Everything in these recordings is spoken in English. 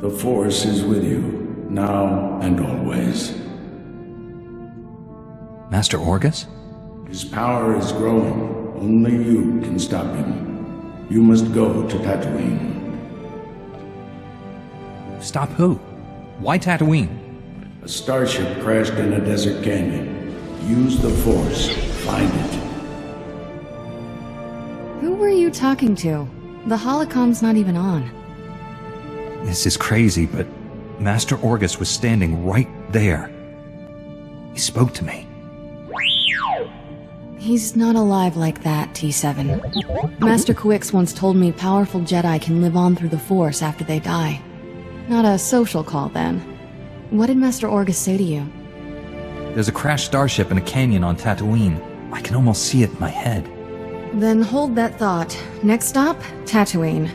The Force is with you, now and always. Master Orgus? His power is growing. Only you can stop him. You must go to Tatooine. Stop who? Why Tatooine? A starship crashed in a desert canyon. Use the Force. Find it. Who were you talking to? The holocom's not even on. This is crazy, but Master Orgus was standing right there. He spoke to me. He's not alive like that, T7. Master Quix once told me powerful Jedi can live on through the Force after they die. Not a social call, then. What did Master Orgus say to you? There's a crashed starship in a canyon on Tatooine. I can almost see it in my head. Then hold that thought. Next stop, Tatooine.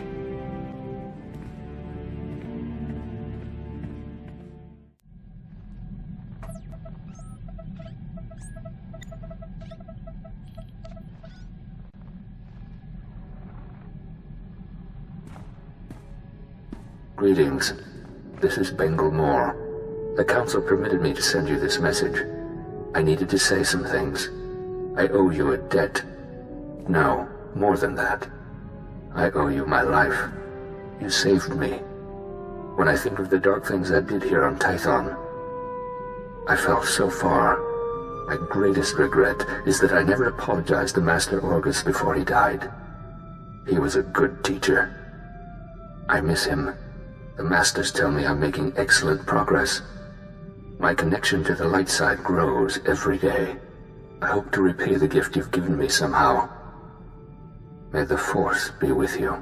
Greetings. This is Bengal Moore. The Council permitted me to send you this message. I needed to say some things. I owe you a debt. No, more than that. I owe you my life. You saved me. When I think of the dark things I did here on Tython, I fell so far. My greatest regret is that I never apologized to Master Orgus before he died. He was a good teacher. I miss him. The Masters tell me I'm making excellent progress. My connection to the light side grows every day. I hope to repay the gift you've given me somehow. May the Force be with you.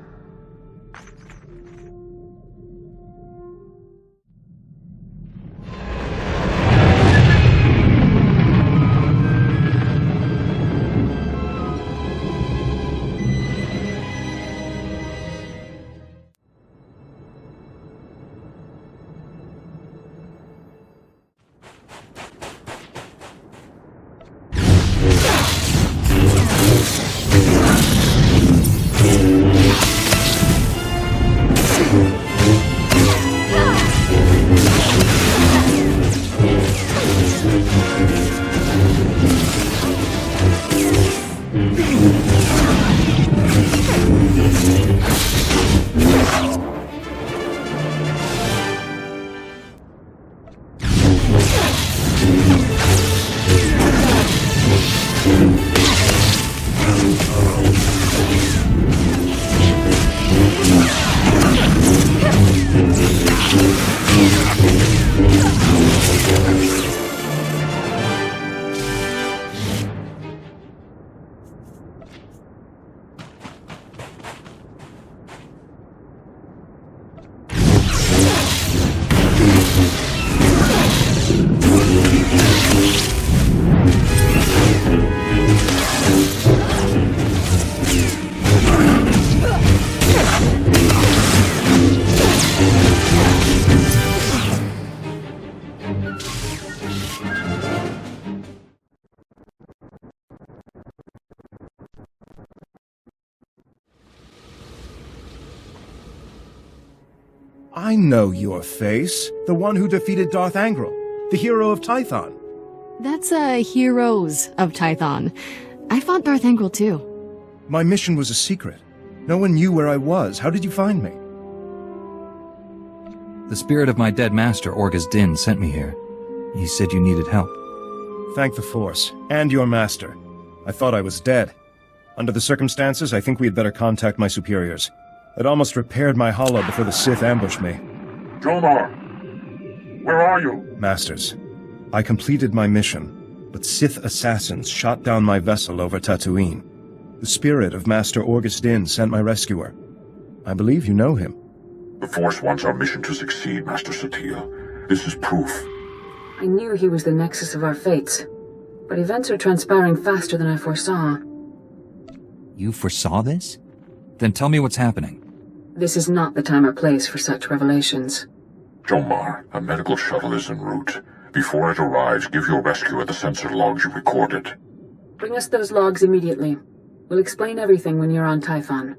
I know your face. The one who defeated Darth Angral, the hero of Tython. That's Heroes of Tython. I fought Darth Angral too. My mission was a secret. No one knew where I was. How did you find me? The spirit of my dead master, Orgus Din, sent me here. He said you needed help. Thank the Force, and your master. I thought I was dead. Under the circumstances, I think we had better contact my superiors. I'd almost repaired my holo before the Sith ambushed me. Jomar! Where are you? Masters, I completed my mission, but Sith assassins shot down my vessel over Tatooine. The spirit of Master Orgus Din sent my rescuer. I believe you know him. The Force wants our mission to succeed, Master Satele. This is proof. I knew he was the nexus of our fates, but events are transpiring faster than I foresaw. You foresaw this? Then tell me what's happening. This is not the time or place for such revelations. Jomar, a medical shuttle is en route. Before it arrives, give your rescuer the sensor logs you recorded. Bring us those logs immediately. We'll explain everything when you're on Tython.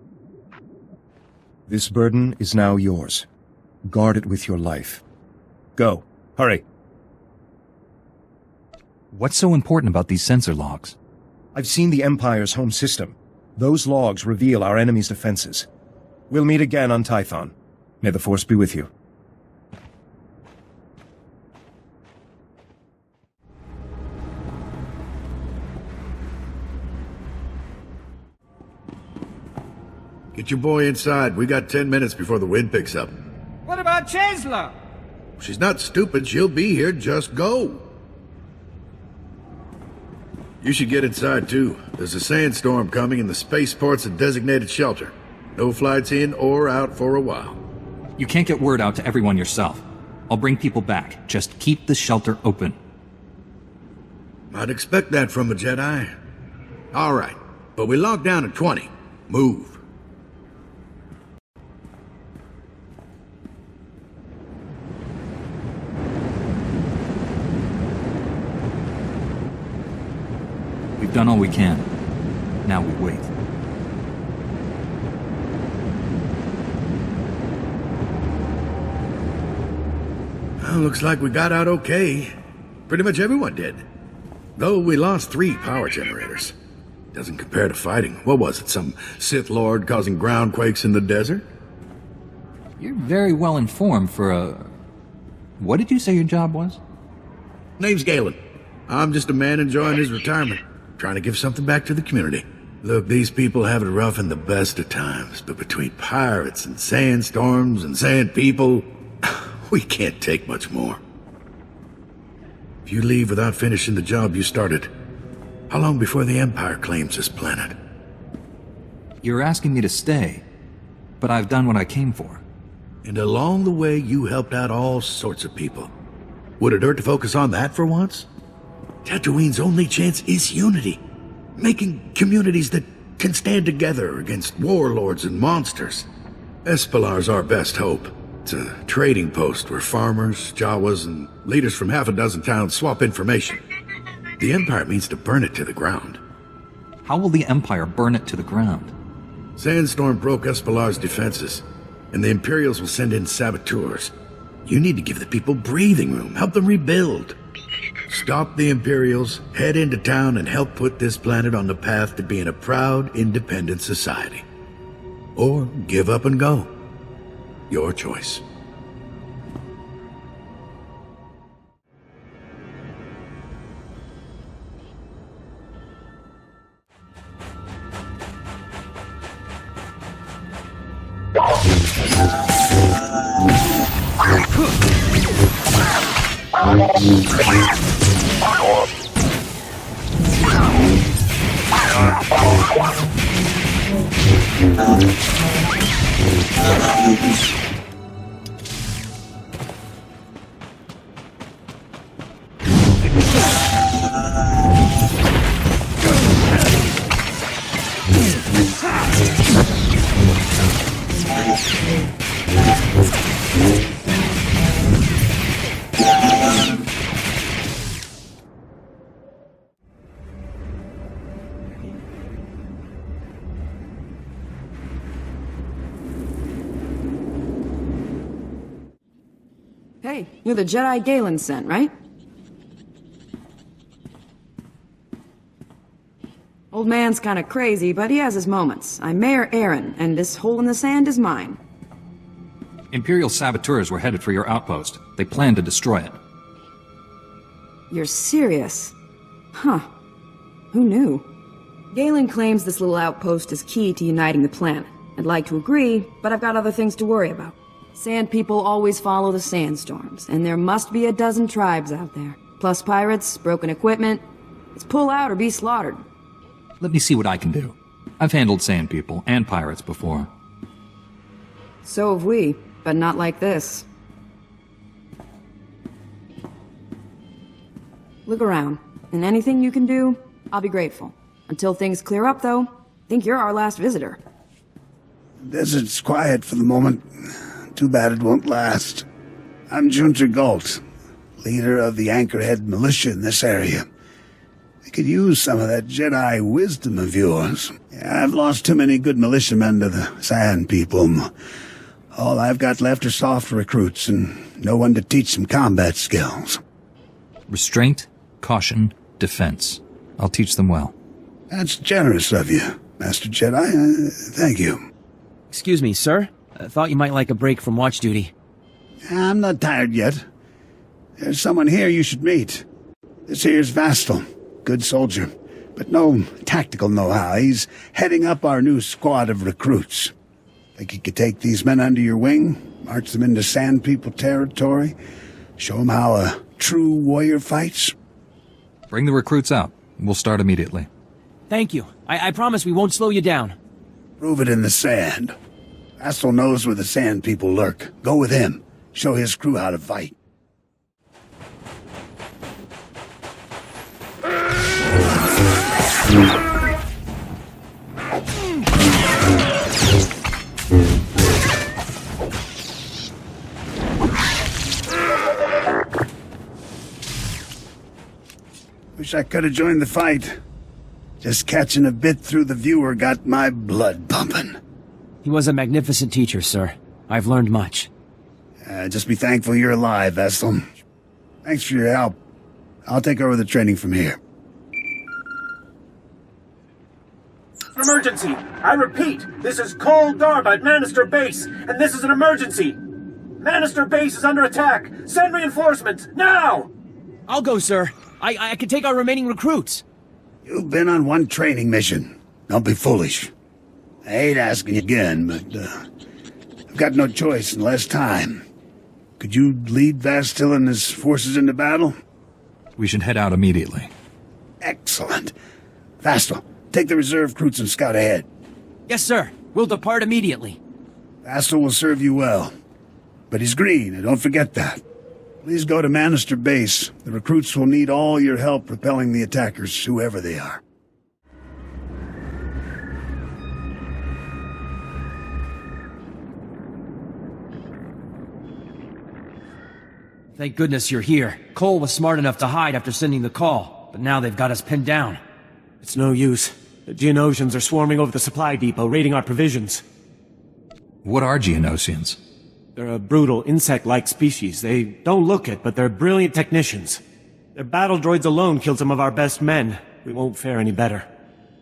This burden is now yours. Guard it with your life. Go. Hurry. What's so important about these sensor logs? I've seen the Empire's home system. Those logs reveal our enemy's defenses. We'll meet again on Tython. May the Force be with you. Get your boy inside. We got 10 minutes before the wind picks up. What about Chancellor? She's not stupid. She'll be here. Just go. You should get inside, too. There's a sandstorm coming and the spaceport's a designated shelter. No flights in or out for a while. You can't get word out to everyone yourself. I'll bring people back. Just keep the shelter open. I'd expect that from a Jedi. All right, but we lock down at 20. Move. We've done all we can. Now we wait. Well, looks like we got out okay. Pretty much everyone did. Though we lost 3 power generators. Doesn't compare to fighting. What was it, some Sith Lord causing ground quakes in the desert? You're very well informed for a... What did you say your job was? Name's Galen. I'm just a man enjoying his retirement. Trying to give something back to the community. Look, these people have it rough in the best of times, but between pirates and sandstorms and sand people, we can't take much more. If you leave without finishing the job you started, how long before the Empire claims this planet? You're asking me to stay, but I've done what I came for. And along the way, you helped out all sorts of people. Would it hurt to focus on that for once? Tatooine's only chance is unity. Making communities that can stand together against warlords and monsters. Espellar's our best hope. It's a trading post where farmers, Jawas, and leaders from half a dozen towns swap information. The Empire means to burn it to the ground. How will the Empire burn it to the ground? Sandstorm broke Espellar's defenses, and the Imperials will send in saboteurs. You need to give the people breathing room, help them rebuild. Stop the Imperials, head into town, and help put this planet on the path to being a proud, independent society. Or give up and go. Your choice. Hey, you're the Jedi Galen sent, right? Old man's kinda crazy, but he has his moments. I'm Mayor Aaron, and this hole in the sand is mine. Imperial saboteurs were headed for your outpost. They planned to destroy it. You're serious? Huh. Who knew? Galen claims this little outpost is key to uniting the planet. I'd like to agree, but I've got other things to worry about. Sand people always follow the sandstorms, and there must be a dozen tribes out there. Plus pirates, broken equipment. It's pull out or be slaughtered. Let me see what I can do. I've handled sand people and pirates before. So have we, but not like this. Look around, and anything you can do, I'll be grateful. Until things clear up, though, I think you're our last visitor. The desert's quiet for the moment. Too bad it won't last. I'm Junter Galt, leader of the Anchorhead militia in this area. I could use some of that Jedi wisdom of yours. I've lost too many good militiamen to the Sand people. All I've got left are soft recruits, and no one to teach them combat skills. Restraint, caution, defense. I'll teach them well. That's generous of you, Master Jedi. Thank you. Excuse me, sir. I thought you might like a break from watch duty. I'm not tired yet. There's someone here you should meet. This here's Vastal. Good soldier, but no tactical know-how. He's heading up our new squad of recruits. Think you could take these men under your wing, march them into Sand People territory, show them how a true warrior fights? Bring the recruits out. We'll start immediately. Thank you. I promise we won't slow you down. Prove it in the sand. Vastal knows where the Sand People lurk. Go with him. Show his crew how to fight. Wish I could have joined the fight. Just catching a bit through the viewer got my blood pumping. He was a magnificent teacher, sir. I've learned much. Just be thankful you're alive, Vestal. Thanks for your help. I'll take over the training from here. Emergency! I repeat, this is Cole Darba at Manister Base, and this is an emergency! Manister Base is under attack! Send reinforcements, now! I'll go, sir. I can take our remaining recruits. You've been on one training mission. Don't be foolish. I hate asking you again, but I've got no choice and less time. Could you lead Vastil and his forces into battle? We should head out immediately. Excellent. Vastil, take the reserve recruits and scout ahead. Yes, sir. We'll depart immediately. Vastil will serve you well. But he's green, and don't forget that. Please go to Manister Base. The recruits will need all your help repelling the attackers, whoever they are. Thank goodness you're here. Cole was smart enough to hide after sending the call, but now they've got us pinned down. It's no use. The Geonosians are swarming over the supply depot, raiding our provisions. What are Geonosians? They're a brutal, insect-like species. They don't look it, but they're brilliant technicians. Their battle droids alone killed some of our best men. We won't fare any better.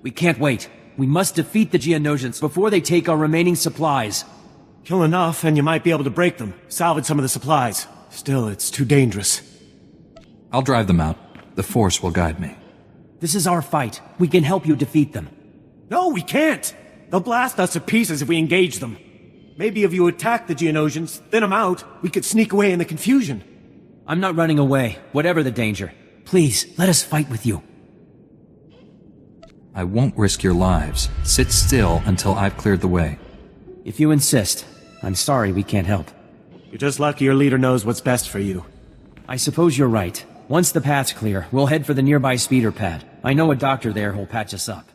We can't wait. We must defeat the Geonosians before they take our remaining supplies. Kill enough, and you might be able to break them, salvage some of the supplies. Still, it's too dangerous. I'll drive them out. The Force will guide me. This is our fight. We can help you defeat them. No, we can't! They'll blast us to pieces if we engage them. Maybe if you attack the Geonosians, thin them out, we could sneak away in the confusion. I'm not running away, whatever the danger. Please, let us fight with you. I won't risk your lives. Sit still until I've cleared the way. If you insist, I'm sorry we can't help. You're just lucky your leader knows what's best for you. I suppose you're right. Once the path's clear, we'll head for the nearby speeder pad. I know a doctor there who'll patch us up.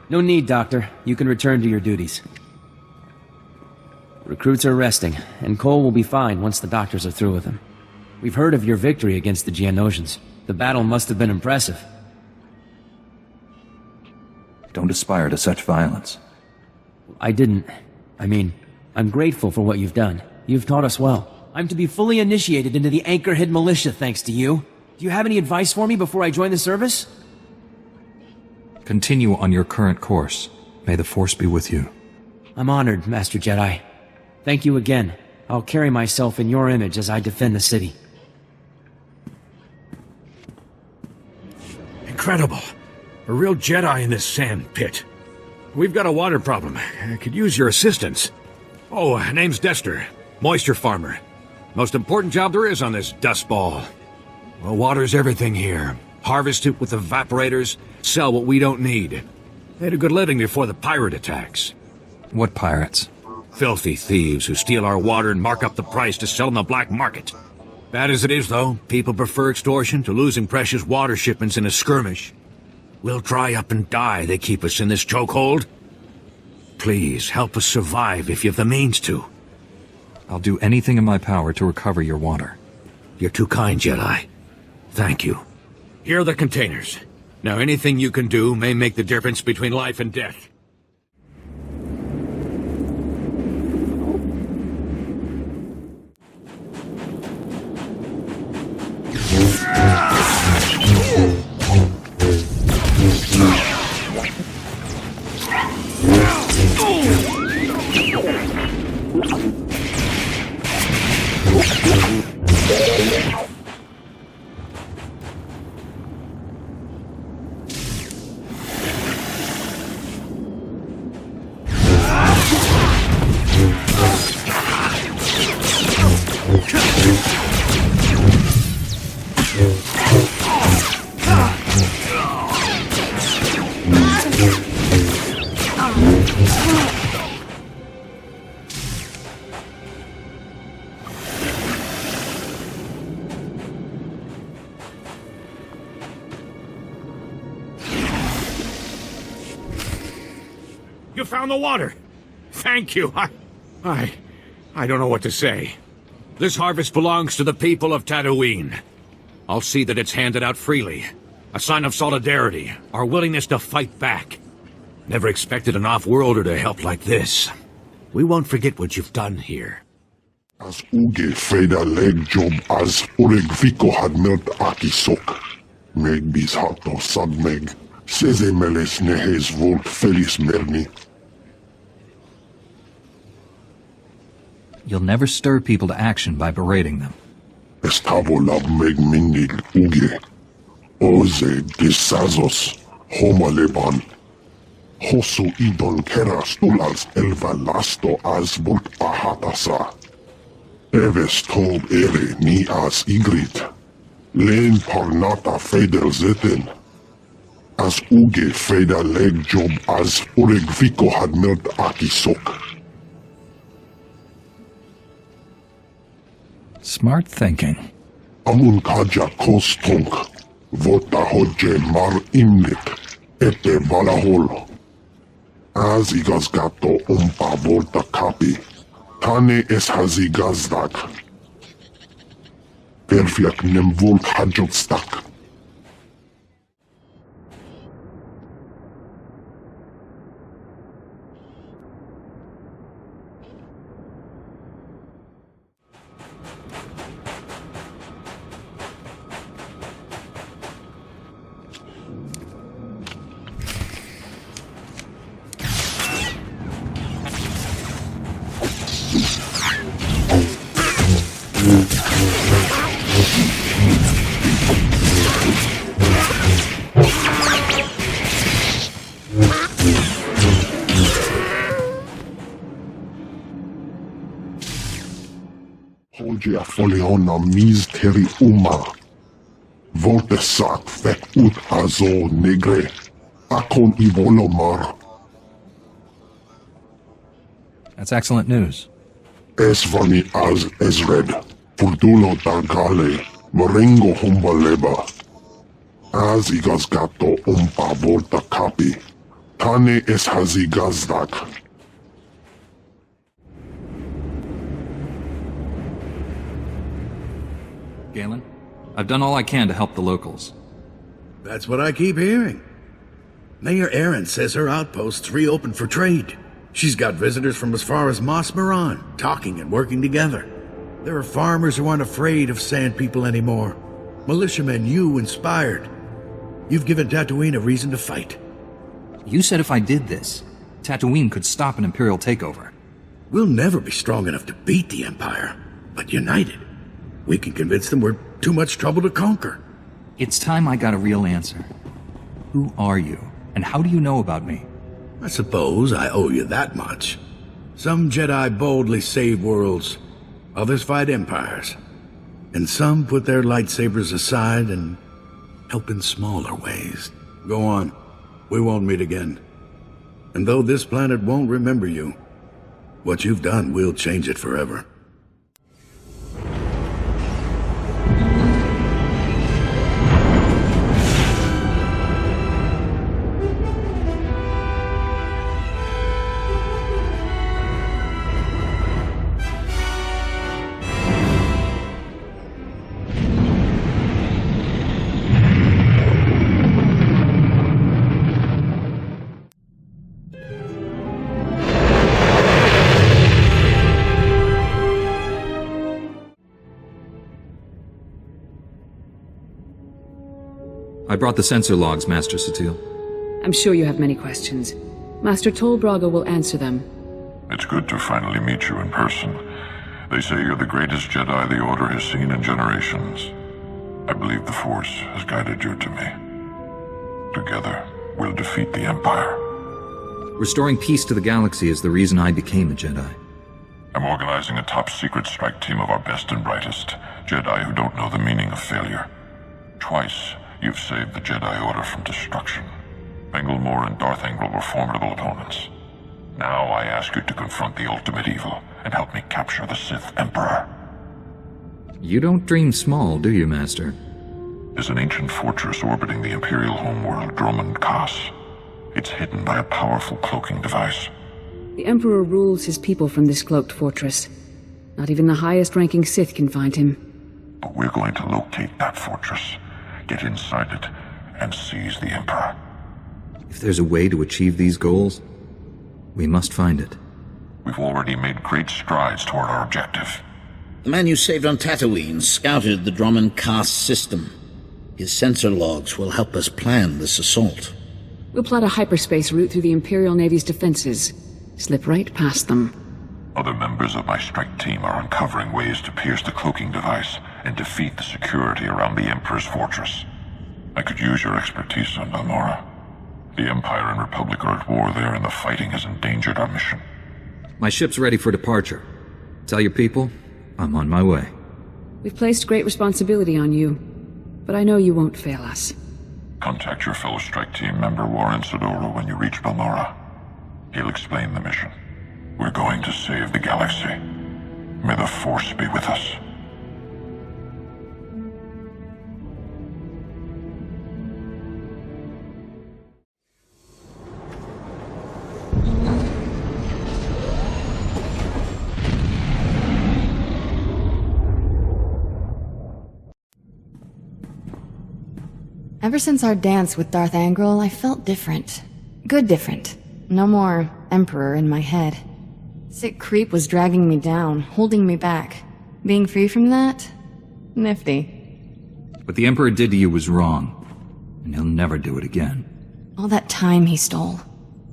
No need, Doctor. You can return to your duties. Recruits are resting, and Cole will be fine once the doctors are through with him. We've heard of your victory against the Geonosians. The battle must have been impressive. Don't aspire to such violence. I didn't. I mean, I'm grateful for what you've done. You've taught us well. I'm to be fully initiated into the Anchorhead Militia thanks to you. Do you have any advice for me before I join the service? Continue on your current course. May the Force be with you. I'm honored, Master Jedi. Thank you again. I'll carry myself in your image as I defend the city. Incredible. A real Jedi in this sand pit. We've got a water problem. I could use your assistance. Oh, name's Dester. Moisture farmer. Most important job there is on this dust ball. Well, water's everything here. Harvest it with evaporators, sell what we don't need. Made a good living before the pirate attacks. What pirates? Filthy thieves who steal our water and mark up the price to sell on the black market. Bad as it is, though, people prefer extortion to losing precious water shipments in a skirmish. We'll dry up and die, they keep us in this chokehold. Please, help us survive if you have the means to. I'll do anything in my power to recover your water. You're too kind, Jedi. Thank you. Here are the containers. Now anything you can do may make the difference between life and death. You found the water! Thank you. I don't know what to say. This harvest belongs to the people of Tatooine. I'll see that it's handed out freely. A sign of solidarity, our willingness to fight back. Never expected an off-worlder to help like this. We won't forget what you've done here. As uge freda leg job as oreg viko had melt akisok. Meg bis hato sad meg. Seze meles nehes volt felis merni. You'll never stir people to action by berating them. Estavo lab meg mindig uge. Oze disazos homa leban. Hosu idon kera stulals elva lasto as volt ahatasa. Eves tob ere ni as igrit. Len parnata feder zeten. As uge freda leg job as oreg viko had melt akisok. Smart thinking. Amun kaja kostonk. Vota hodje mar imnik. Ete valahol. Az igazgató umpa volt a kapi. Tane es hazigazdak. Férfiak nem volt hagyoztak. Holgia foliona mis teri uma. Volte sak fek ut azo negre. Akon ivolomar. That's excellent news. Esvani az Ezred. Furdulo dagale. Moringo humbaleba. Az igazgato umpa volta kapi. Tane es hazigazdak. Galen, I've done all I can to help the locals. That's what I keep hearing. Mayor Erin says her outpost's reopened for trade. She's got visitors from as far as Mos Maran, talking and working together. There are farmers who aren't afraid of Sand People anymore. Militiamen you inspired. You've given Tatooine a reason to fight. You said if I did this, Tatooine could stop an Imperial takeover. We'll never be strong enough to beat the Empire, but united, we can convince them we're too much trouble to conquer. It's time I got a real answer. Who are you, and how do you know about me? I suppose I owe you that much. Some Jedi boldly save worlds, others fight empires, and some put their lightsabers aside and help in smaller ways. Go on. We won't meet again. And though this planet won't remember you, what you've done will change it forever. I brought the sensor logs, Master SWTOR. I'm sure you have many questions. Master Tolbraga will answer them. It's good to finally meet you in person. They say you're the greatest Jedi the Order has seen in generations. I believe the Force has guided you to me. Together, we'll defeat the Empire. Restoring peace to the galaxy is the reason I became a Jedi. I'm organizing a top-secret strike team of our best and brightest, Jedi who don't know the meaning of failure. Twice, you've saved the Jedi Order from destruction. Bengulmore and Darth Angral were formidable opponents. Now I ask you to confront the ultimate evil and help me capture the Sith Emperor. You don't dream small, do you, Master? There's an ancient fortress orbiting the Imperial homeworld, Dromund Kaas. It's hidden by a powerful cloaking device. The Emperor rules his people from this cloaked fortress. Not even the highest-ranking Sith can find him. But we're going to locate that fortress, get inside it, and seize the Emperor. If there's a way to achieve these goals, we must find it. We've already made great strides toward our objective. The man you saved on Tatooine scouted the Dromund Kaas system. His sensor logs will help us plan this assault. We'll plot a hyperspace route through the Imperial Navy's defenses. Slip right past them. Other members of my strike team are uncovering ways to pierce the cloaking device and defeat the security around the Emperor's fortress. I could use your expertise on Balmorra. The Empire and Republic are at war there, and the fighting has endangered our mission. My ship's ready for departure. Tell your people, I'm on my way. We've placed great responsibility on you, but I know you won't fail us. Contact your fellow strike team member Warren Sidoro when you reach Balmorra. He'll explain the mission. We're going to save the galaxy. May the Force be with us. Ever since our dance with Darth Angral, I felt different. Good different. No more Emperor in my head. Sick creep was dragging me down, holding me back. Being free from that? Nifty. What the Emperor did to you was wrong, and he'll never do it again. All that time he stole.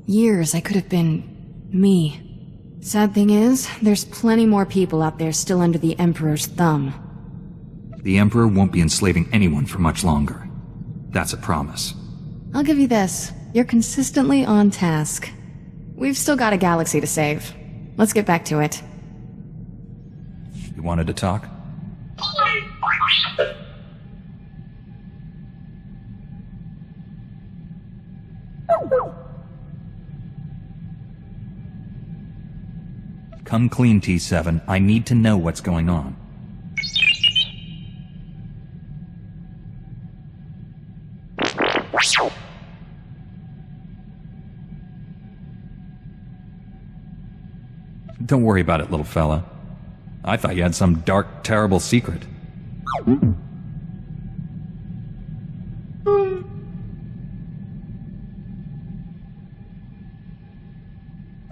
Years I could have been me. Sad thing is, there's plenty more people out there still under the Emperor's thumb. The Emperor won't be enslaving anyone for much longer. That's a promise. I'll give you this. You're consistently on task. We've still got a galaxy to save. Let's get back to it. You wanted to talk? Come clean, T7. I need to know what's going on. Don't worry about it, little fella. I thought you had some dark, terrible secret.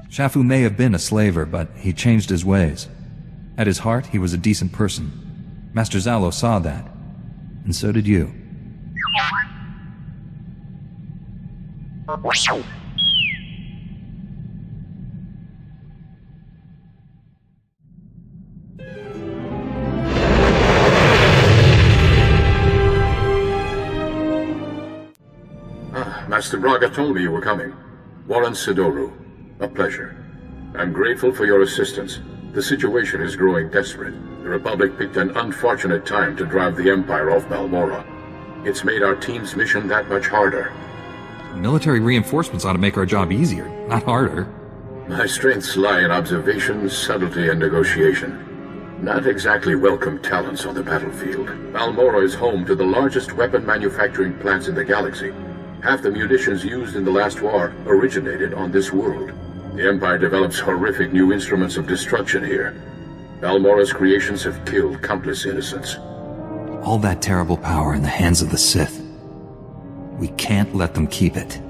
Shafu may have been a slaver, but he changed his ways. At his heart, he was a decent person. Master Zalo saw that, and so did you. Master Braga told me you were coming. Warren Sidoru, a pleasure. I'm grateful for your assistance. The situation is growing desperate. The Republic picked an unfortunate time to drive the Empire off Balmorra. It's made our team's mission that much harder. Military reinforcements ought to make our job easier, not harder. My strengths lie in observation, subtlety, and negotiation. Not exactly welcome talents on the battlefield. Balmorra is home to the largest weapon manufacturing plants in the galaxy. Half the munitions used in the last war originated on this world. The Empire develops horrific new instruments of destruction here. Balmorra's creations have killed countless innocents. All that terrible power in the hands of the Sith. We can't let them keep it.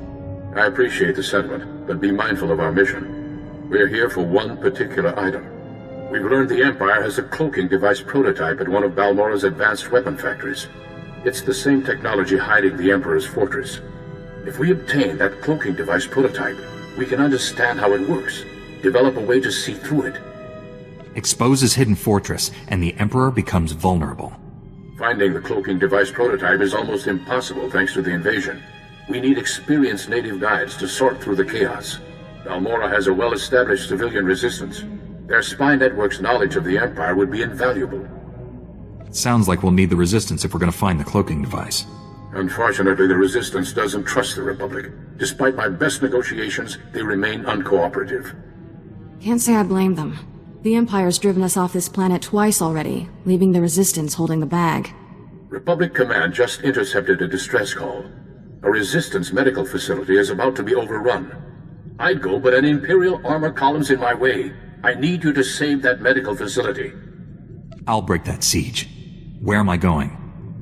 I appreciate the sentiment, but be mindful of our mission. We're here for one particular item. We've learned the Empire has a cloaking device prototype at one of Balmorra's advanced weapon factories. It's the same technology hiding the Emperor's fortress. If we obtain that cloaking device prototype, we can understand how it works, develop a way to see through it. Expose his hidden fortress, and the Emperor becomes vulnerable. Finding the cloaking device prototype is almost impossible thanks to the invasion. We need experienced native guides to sort through the chaos. Balmorra has a well-established civilian resistance. Their spy network's knowledge of the Empire would be invaluable. It sounds like we'll need the Resistance if we're going to find the cloaking device. Unfortunately, the Resistance doesn't trust the Republic. Despite my best negotiations, they remain uncooperative. Can't say I blame them. The Empire's driven us off this planet twice already, leaving the Resistance holding the bag. Republic Command just intercepted a distress call. A Resistance medical facility is about to be overrun. I'd go, but an Imperial armor column's in my way. I need you to save that medical facility. I'll break that siege. Where am I going?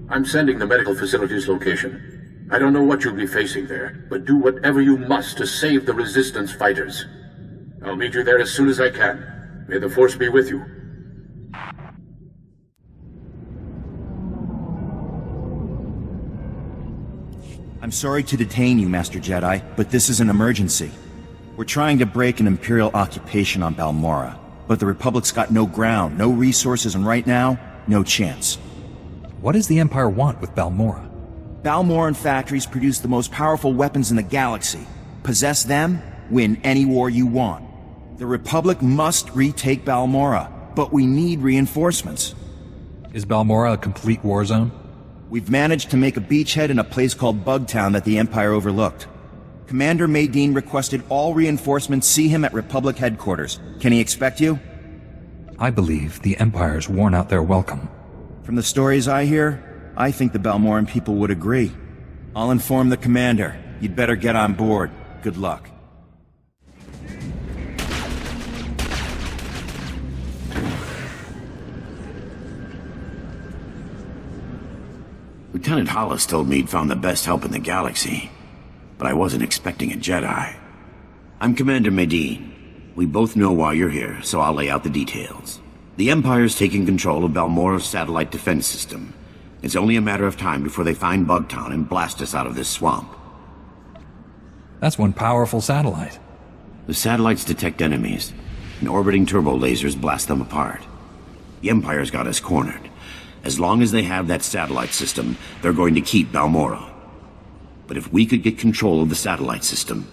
I'm sending the medical facility's location. I don't know what you'll be facing there, but do whatever you must to save the Resistance fighters. I'll meet you there as soon as I can. May the Force be with you. I'm sorry to detain you, Master Jedi, but this is an emergency. We're trying to break an Imperial occupation on Balmorra, but the Republic's got no ground, no resources, and right now, no chance. What does the Empire want with Balmorra? Balmorran factories produce the most powerful weapons in the galaxy. Possess them, win any war you want. The Republic must retake Balmorra, but we need reinforcements. Is Balmorra a complete war zone? We've managed to make a beachhead in a place called Bugtown that the Empire overlooked. Commander Maydean requested all reinforcements see him at Republic headquarters. Can he expect you? I believe the Empire's worn out their welcome. From the stories I hear, I think the Balmorran people would agree. I'll inform the commander. You'd better get on board. Good luck. Lieutenant Hollis told me he'd found the best help in the galaxy, but I wasn't expecting a Jedi. I'm Commander Maydean. We both know why you're here, so I'll lay out the details. The Empire's taking control of Balmorra's satellite defense system. It's only a matter of time before they find Bugtown and blast us out of this swamp. That's one powerful satellite. The satellites detect enemies, and orbiting turbo lasers blast them apart. The Empire's got us cornered. As long as they have that satellite system, they're going to keep Balmorra. But if we could get control of the satellite system,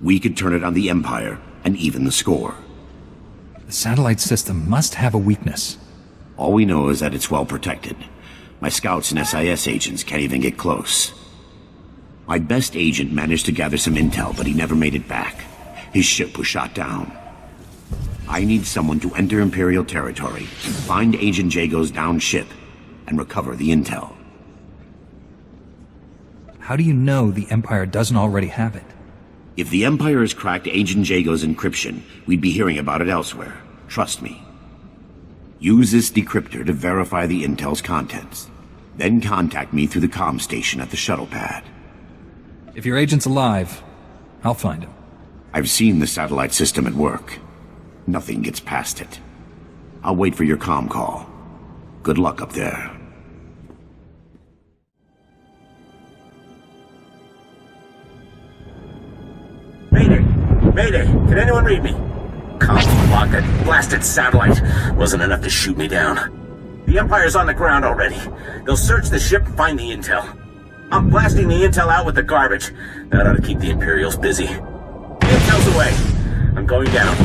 we could turn it on the Empire and even the score. The satellite system must have a weakness. All we know is that it's well protected. My scouts and SIS agents can't even get close. My best agent managed to gather some intel, but he never made it back. His ship was shot down. I need someone to enter Imperial territory, find Agent Jago's downed ship, and recover the intel. How do you know the Empire doesn't already have it? If the Empire has cracked Agent Jago's encryption, we'd be hearing about it elsewhere. Trust me. Use this decryptor to verify the intel's contents. Then contact me through the comm station at the shuttle pad. If your agent's alive, I'll find him. I've seen the satellite system at work. Nothing gets past it. I'll wait for your comm call. Good luck up there. Mayday! Mayday! Can anyone read me? Comms blocked that blasted satellite. Wasn't enough to shoot me down. The Empire's on the ground already. They'll search the ship and find the intel. I'm blasting the intel out with the garbage. That ought to keep the Imperials busy. Cartel's away. I'm going down.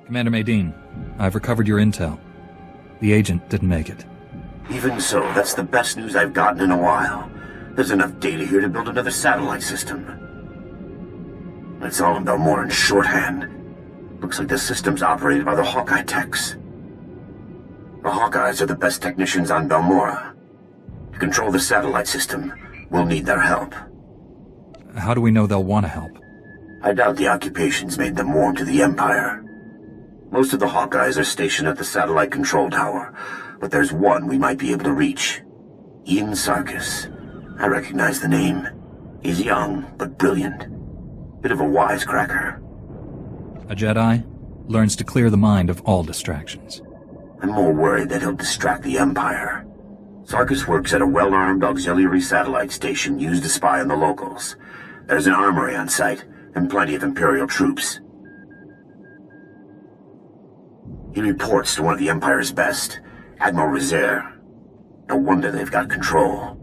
Commander Medine, I've recovered your intel. The agent didn't make it. Even so, that's the best news I've gotten in a while. There's enough data here to build another satellite system. It's all in Balmoran shorthand. Looks like the system's operated by the Hawkeye techs. The Hawkeyes are the best technicians on Balmora. To control the satellite system, we'll need their help. How do we know they'll want to help? I doubt the occupation's made them warm to the Empire. Most of the Hawkeyes are stationed at the satellite control tower, but there's one we might be able to reach. Ian Sarkis. I recognize the name. He's young, but brilliant. Bit of a wisecracker. A Jedi learns to clear the mind of all distractions. I'm more worried that he'll distract the Empire. Sarkis works at a well-armed auxiliary satellite station used to spy on the locals. There's an armory on site, and plenty of Imperial troops. He reports to one of the Empire's best, Admiral Rezair. No wonder they've got control.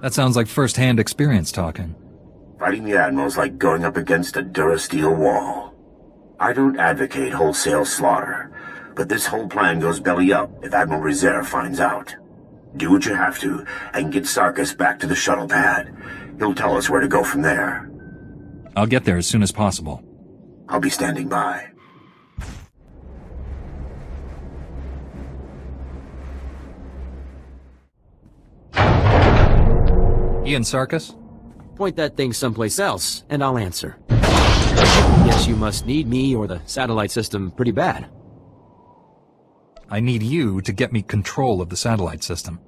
That sounds like first-hand experience talking. Fighting the Admiral's like going up against a Durasteel wall. I don't advocate wholesale slaughter, but this whole plan goes belly up if Admiral Rezair finds out. Do what you have to, and get Sarkis back to the shuttle pad. He'll tell us where to go from there. I'll get there as soon as possible. I'll be standing by. Ian Sarkis? Point that thing someplace else, and I'll answer. Guess you must need me or the satellite system pretty bad. I need you to get me control of the satellite system.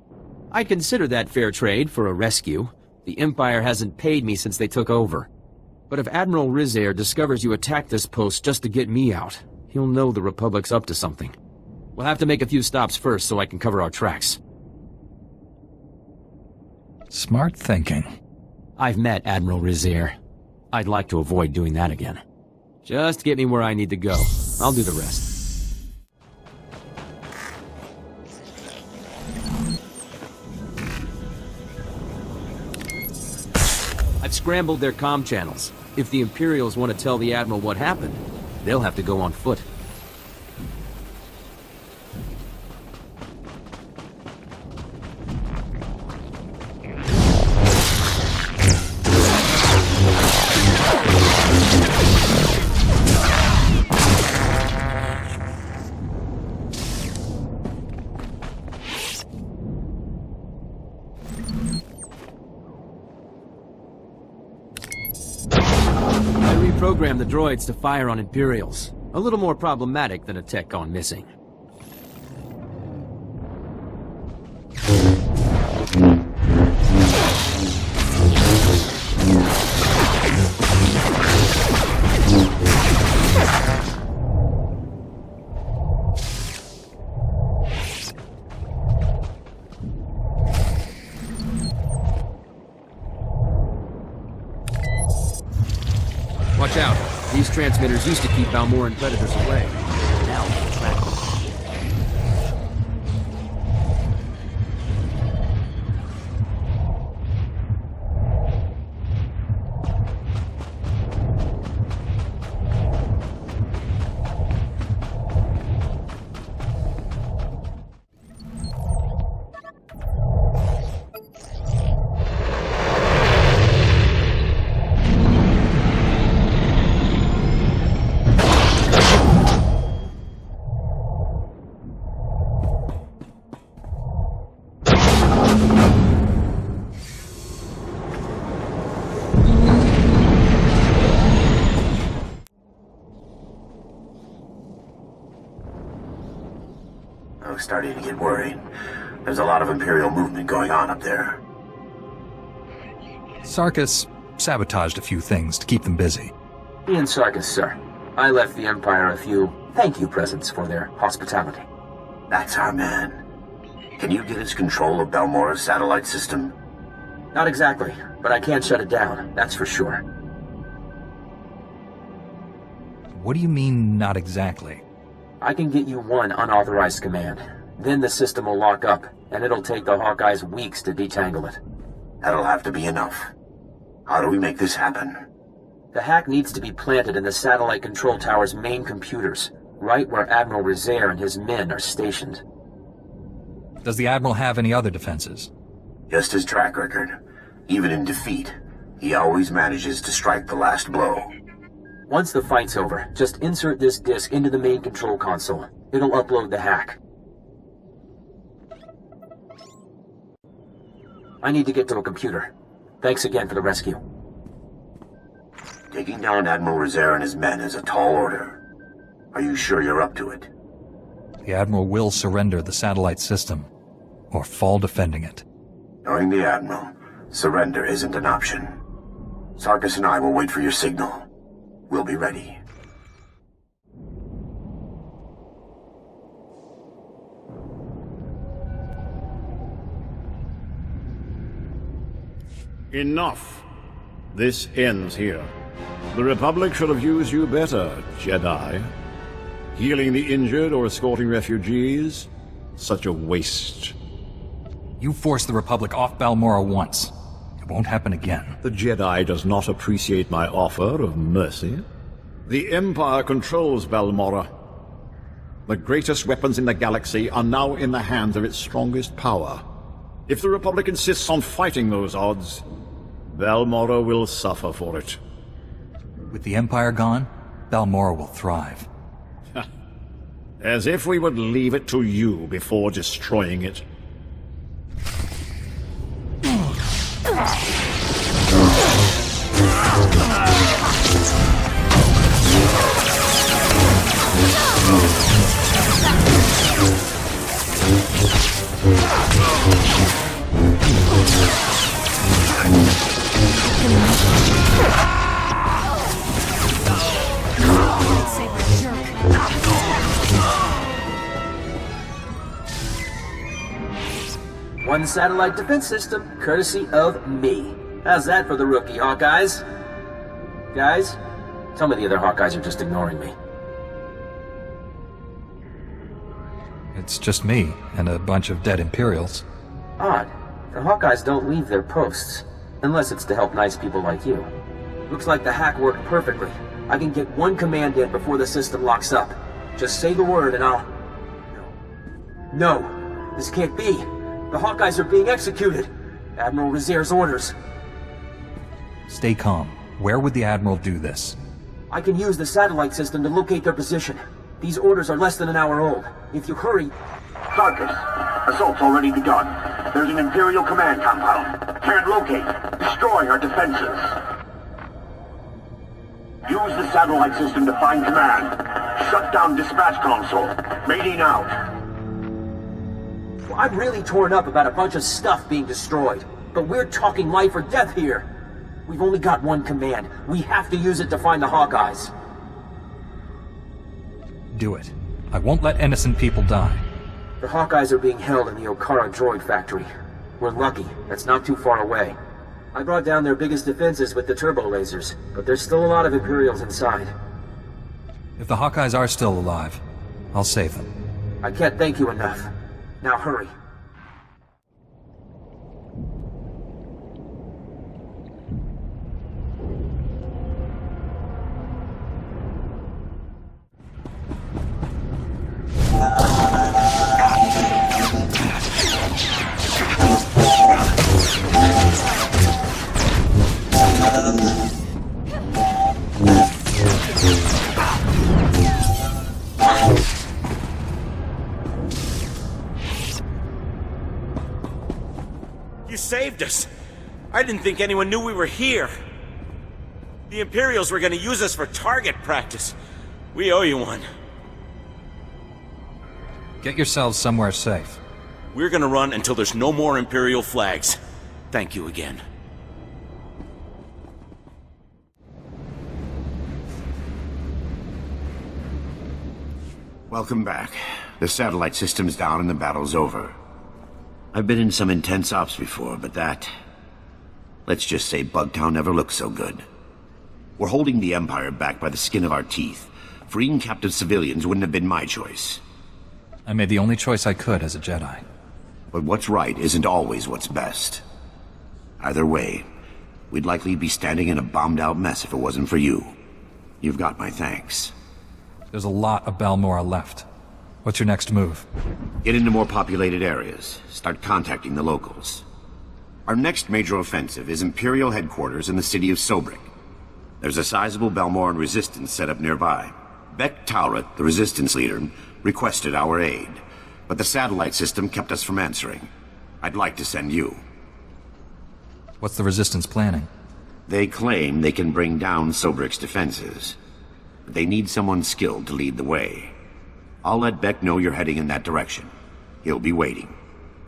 I'd consider that fair trade for a rescue. The Empire hasn't paid me since they took over. But if Admiral Rezair discovers you attacked this post just to get me out, he'll know the Republic's up to something. We'll have to make a few stops first so I can cover our tracks. Smart thinking. I've met Admiral Rezair. I'd like to avoid doing that again. Just get me where I need to go. I'll do the rest. I've scrambled their comm channels. If the Imperials want to tell the Admiral what happened, they'll have to go on foot. Program the droids to fire on Imperials. A little more problematic than a tech gone missing. Watch out. These transmitters used to keep Balmoran predators away. Now they'll track them. I was starting to get worried. There's a lot of Imperial movement going on up there. Sarkis sabotaged a few things to keep them busy. Ian Sarkis, sir. I left the Empire a few thank you presents for their hospitality. That's our man. Can you get us control of Balmora's satellite system? Not exactly, but I can't shut it down, that's for sure. What do you mean, not exactly? I can get you one unauthorized command. Then the system will lock up, and it'll take the Hawkeyes weeks to detangle it. That'll have to be enough. How do we make this happen? The hack needs to be planted in the satellite control tower's main computers, right where Admiral Rezair and his men are stationed. Does the Admiral have any other defenses? Just his track record. Even in defeat, he always manages to strike the last blow. Once the fight's over, just insert this disk into the main control console. It'll upload the hack. I need to get to a computer. Thanks again for the rescue. Taking down Admiral Rezair and his men is a tall order. Are you sure you're up to it? The Admiral will surrender the satellite system, or fall defending it. Knowing the Admiral, surrender isn't an option. Sarkis and I will wait for your signal. We'll be ready. Enough. This ends here. The Republic should have used you better, Jedi. Healing the injured or escorting refugees? Such a waste. You forced the Republic off Balmora once. It won't happen again. The Jedi does not appreciate my offer of mercy. The Empire controls Balmora. The greatest weapons in the galaxy are now in the hands of its strongest power. If the Republic insists on fighting those odds, Balmora will suffer for it. With the Empire gone, Balmora will thrive. As if we would leave it to you before destroying it. One satellite defense system, courtesy of me. How's that for the rookie, Hawkeyes? Guys, some of the other Hawkeyes are just ignoring me. It's just me, and a bunch of dead Imperials. Odd. The Hawkeyes don't leave their posts, unless it's to help nice people like you. Looks like the hack worked perfectly. I can get one command in before the system locks up. Just say the word and I'll... No, this can't be. The Hawkeyes are being executed. Admiral Rezair's orders. Stay calm. Where would the Admiral do this? I can use the satellite system to locate their position. These orders are less than an hour old. If you hurry... Sarkis, assault's already begun. There's an Imperial command compound. Can't locate. Destroy our defenses. Use the satellite system to find command. Shut down dispatch console. Mating out. I'm really torn up about a bunch of stuff being destroyed. But we're talking life or death here. We've only got one command. We have to use it to find the Hawkeyes. Do it. I won't let innocent people die. The Hawkeyes are being held in the Okara droid factory. We're lucky. That's not too far away. I brought down their biggest defenses with the turbo lasers, but there's still a lot of Imperials inside. If the Hawkeyes are still alive, I'll save them. I can't thank you enough. Now hurry. Saved us. I didn't think anyone knew we were here. The Imperials were going to use us for target practice. We owe you one. Get yourselves somewhere safe. We're gonna run until there's no more Imperial flags. Thank you again. Welcome back. The satellite system's down and the battle's over. I've been in some intense ops before, but that... let's just say Bugtown never looked so good. We're holding the Empire back by the skin of our teeth. Freeing captive civilians wouldn't have been my choice. I made the only choice I could as a Jedi. But what's right isn't always what's best. Either way, we'd likely be standing in a bombed-out mess if it wasn't for you. You've got my thanks. There's a lot of Balmorra left. What's your next move? Get into more populated areas. Start contacting the locals. Our next major offensive is Imperial headquarters in the city of Sobrik. There's a sizable Balmorran resistance set up nearby. Beck Taurat, the resistance leader, requested our aid, but the satellite system kept us from answering. I'd like to send you. What's the resistance planning? They claim they can bring down Sobrik's defenses, but they need someone skilled to lead the way. I'll let Beck know you're heading in that direction. He'll be waiting.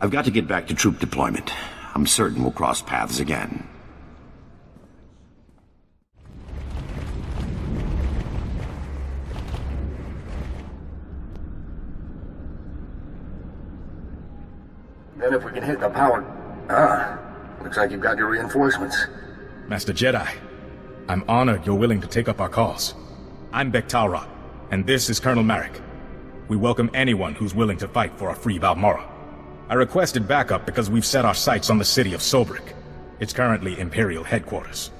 I've got to get back to troop deployment. I'm certain we'll cross paths again. Then if we can hit the power... looks like you've got your reinforcements. Master Jedi, I'm honored you're willing to take up our cause. I'm Beck Taurat, and this is Colonel Marek. We welcome anyone who's willing to fight for a free Balmorra. I requested backup because we've set our sights on the city of Sobrik. It's currently Imperial headquarters.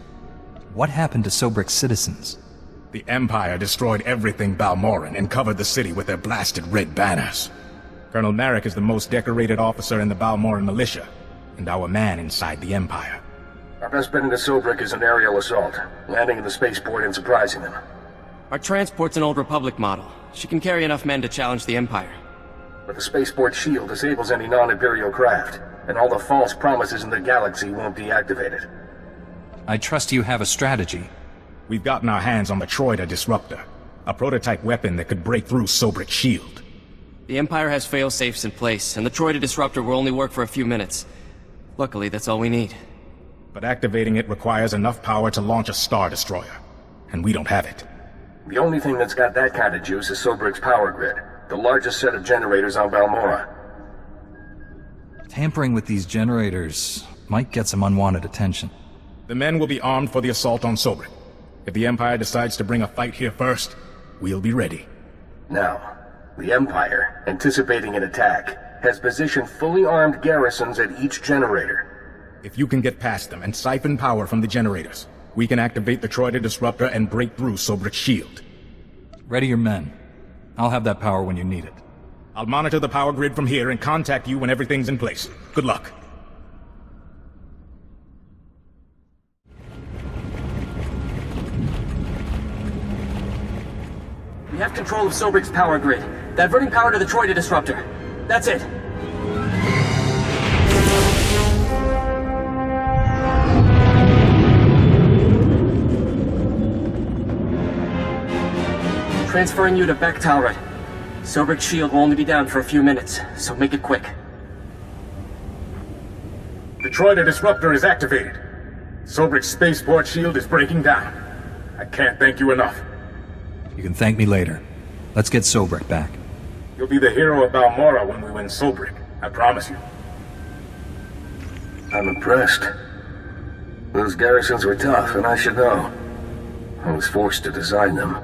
What happened to Sobrik's citizens? The Empire destroyed everything Balmorran and covered the city with their blasted red banners. Colonel Marek is the most decorated officer in the Balmorran militia, and our man inside the Empire. Our best bet into Sobrik is an aerial assault, landing in the spaceport and surprising them. Our transport's an old Republic model. She can carry enough men to challenge the Empire. But the spaceport shield disables any non-Imperial craft, and all the false promises in the galaxy won't deactivate it. I trust you have a strategy. We've gotten our hands on the Troida Disruptor, a prototype weapon that could break through Sobrik's shield. The Empire has fail-safes in place, and the Troida Disruptor will only work for a few minutes. Luckily, that's all we need. But activating it requires enough power to launch a Star Destroyer, and we don't have it. The only thing that's got that kind of juice is Sobrik's power grid, the largest set of generators on Balmorra. Tampering with these generators might get some unwanted attention. The men will be armed for the assault on Sobrik. If the Empire decides to bring a fight here first, we'll be ready. Now, the Empire, anticipating an attack, has positioned fully armed garrisons at each generator. If you can get past them and siphon power from the generators, we can activate the Troida Disruptor and break through Sobrik's shield. Ready your men. I'll have that power when you need it. I'll monitor the power grid from here and contact you when everything's in place. Good luck. We have control of Sobrik's power grid. Diverting power to the Troida Disruptor. That's it. Transferring you to Beck Taurat. Sobrik's shield will only be down for a few minutes, so make it quick. The Troida Disruptor is activated. Sobrik's spaceport shield is breaking down. I can't thank you enough. You can thank me later. Let's get Sobrik back. You'll be the hero of Balmorra when we win Sobrik. I promise you. I'm impressed. Those garrisons were tough, and I should know. I was forced to design them.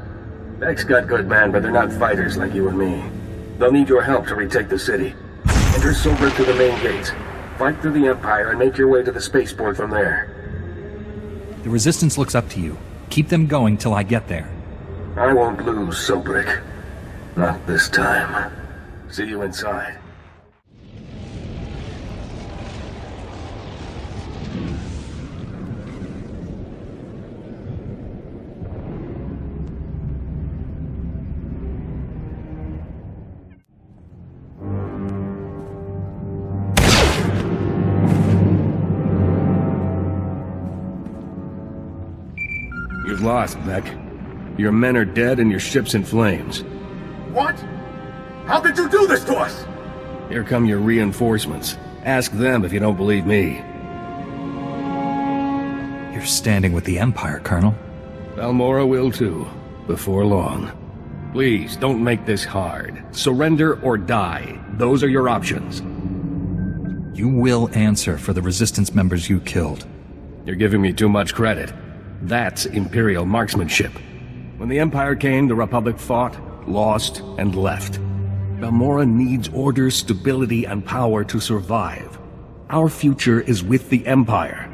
Beck's got good men, but they're not fighters like you and me. They'll need your help to retake the city. Enter Sobrik through the main gates. Fight through the Empire and make your way to the spaceport from there. The Resistance looks up to you. Keep them going till I get there. I won't lose, Sobrik. Not this time. See you inside. You've lost, Beck. Your men are dead and your ship's in flames. What? How could you do this to us? Here come your reinforcements. Ask them if you don't believe me. You're standing with the Empire, Colonel. Balmorra will too, before long. Please, don't make this hard. Surrender or die. Those are your options. You will answer for the Resistance members you killed. You're giving me too much credit. That's Imperial marksmanship. When the Empire came, the Republic fought, lost, and left. Balmorra needs order, stability, and power to survive. Our future is with the Empire.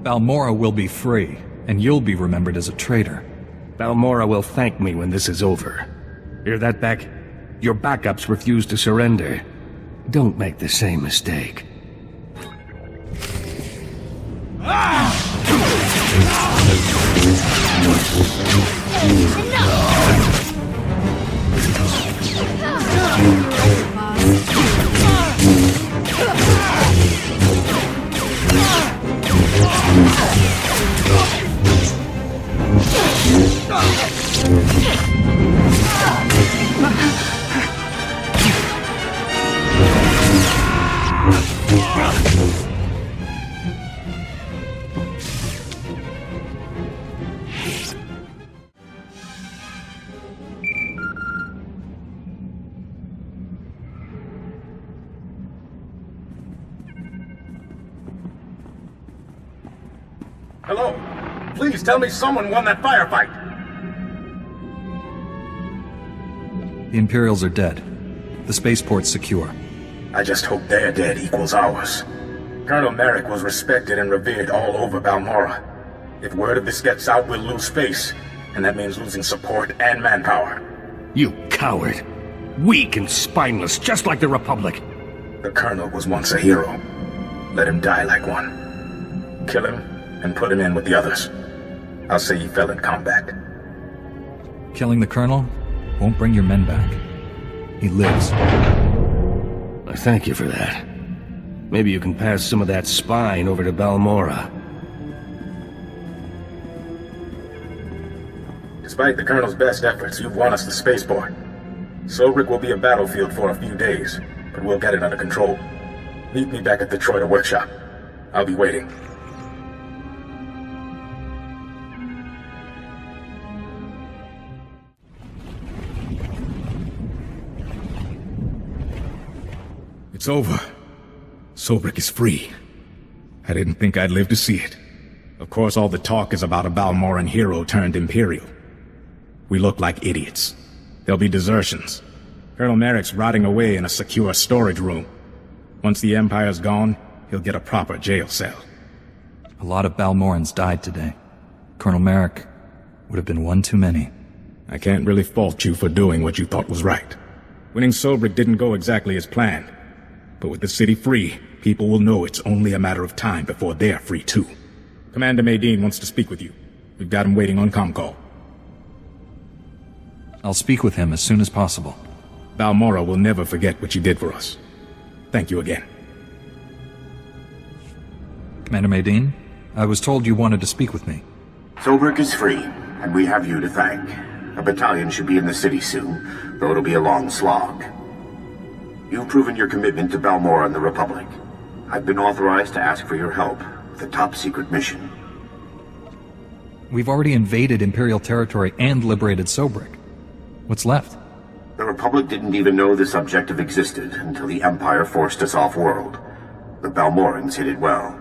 Balmorra will be free, and you'll be remembered as a traitor. Balmorra will thank me when this is over. Hear that, Beck? Your backups refuse to surrender. Don't make the same mistake. Hello? Please tell me someone won that firefight! The Imperials are dead. The spaceport's secure. I just hope their dead equals ours. Colonel Merrick was respected and revered all over Balmorra. If word of this gets out, we'll lose space, and that means losing support and manpower. You coward! Weak and spineless, just like the Republic! The Colonel was once a hero. Let him die like one. Kill him, and put him in with the others. I'll say he fell in combat. Killing the Colonel won't bring your men back. He lives. I thank you for that. Maybe you can pass some of that spine over to Balmorra. Despite the Colonel's best efforts, you've won us the spaceport. Sobrik will be a battlefield for a few days, but we'll get it under control. Meet me back at the Troida workshop. I'll be waiting. It's over. Sobrik is free. I didn't think I'd live to see it. Of course, all the talk is about a Balmorran hero turned Imperial. We look like idiots. There'll be desertions. Colonel Merrick's rotting away in a secure storage room. Once the Empire's gone, he'll get a proper jail cell. A lot of Balmorrans died today. Colonel Merrick would have been one too many. I can't really fault you for doing what you thought was right. Winning Sobrik didn't go exactly as planned. But with the city free, people will know it's only a matter of time before they're free too. Commander Maydeen wants to speak with you. We've got him waiting on ComCall. I'll speak with him as soon as possible. Balmorra will never forget what you did for us. Thank you again. Commander Maydeen, I was told you wanted to speak with me. Sobrik is free, and we have you to thank. A battalion should be in the city soon, though it'll be a long slog. You've proven your commitment to Balmorra and the Republic. I've been authorized to ask for your help with a top-secret mission. We've already invaded Imperial territory and liberated Sobrik. What's left? The Republic didn't even know this objective existed until the Empire forced us off-world. The Balmorrans hid it well.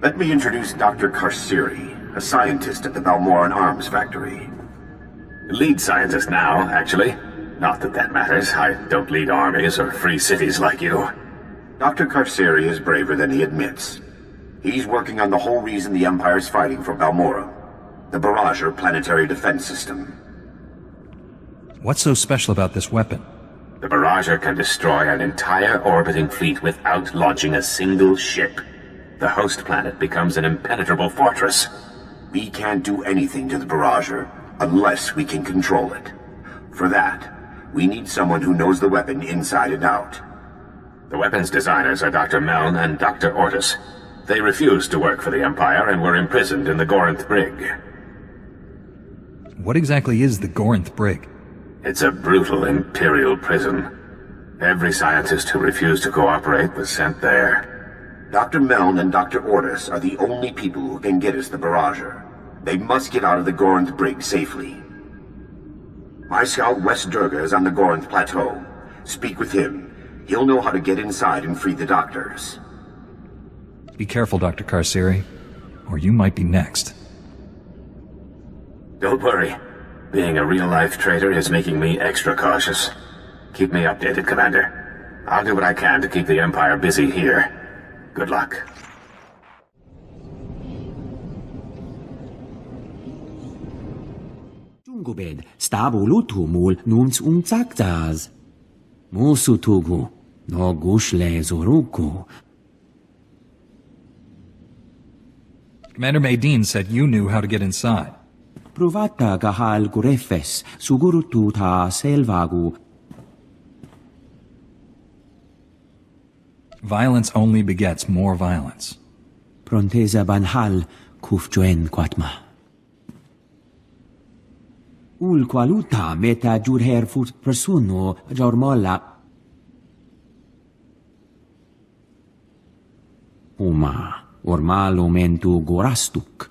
Let me introduce Dr. Karsiri, a scientist at the Balmorran Arms Factory. Lead scientist now, actually. Not that that matters. I don't lead armies or free cities like you. Dr. Karsiri is braver than he admits. He's working on the whole reason the Empire's fighting for Balmorra. The Barrager planetary defense system. What's so special about this weapon? The Barrager can destroy an entire orbiting fleet without launching a single ship. The host planet becomes an impenetrable fortress. We can't do anything to the Barrager unless we can control it. For that, we need someone who knows the weapon inside and out. The weapons designers are Dr. Meln and Dr. Ortis. They refused to work for the Empire and were imprisoned in the Gorinth Brig. What exactly is the Gorinth Brig? It's a brutal Imperial prison. Every scientist who refused to cooperate was sent there. Dr. Meln and Dr. Ordis are the only people who can get us the barrager. They must get out of the Gorinth brig safely. My scout West Durga is on the Gorinth plateau. Speak with him. He'll know how to get inside and free the doctors. Be careful, Dr. Karsiri, or you might be next. Don't worry. Being a real-life traitor is making me extra cautious. Keep me updated, Commander. I'll do what I can to keep the Empire busy here. Good luck. Jungubed, stavo lutumul nunts zakzaz. Musutugu, no gushle zoruku. Commander Maydeen said you knew how to get inside. Provata gahal gurefes, sugurutu ta selvagu. Violence only begets more violence. Pronteza banhal kufjoen quatma. Ul qualuta meta jurher fut persuno jormola. Uma, ormalo mentu gorastuk.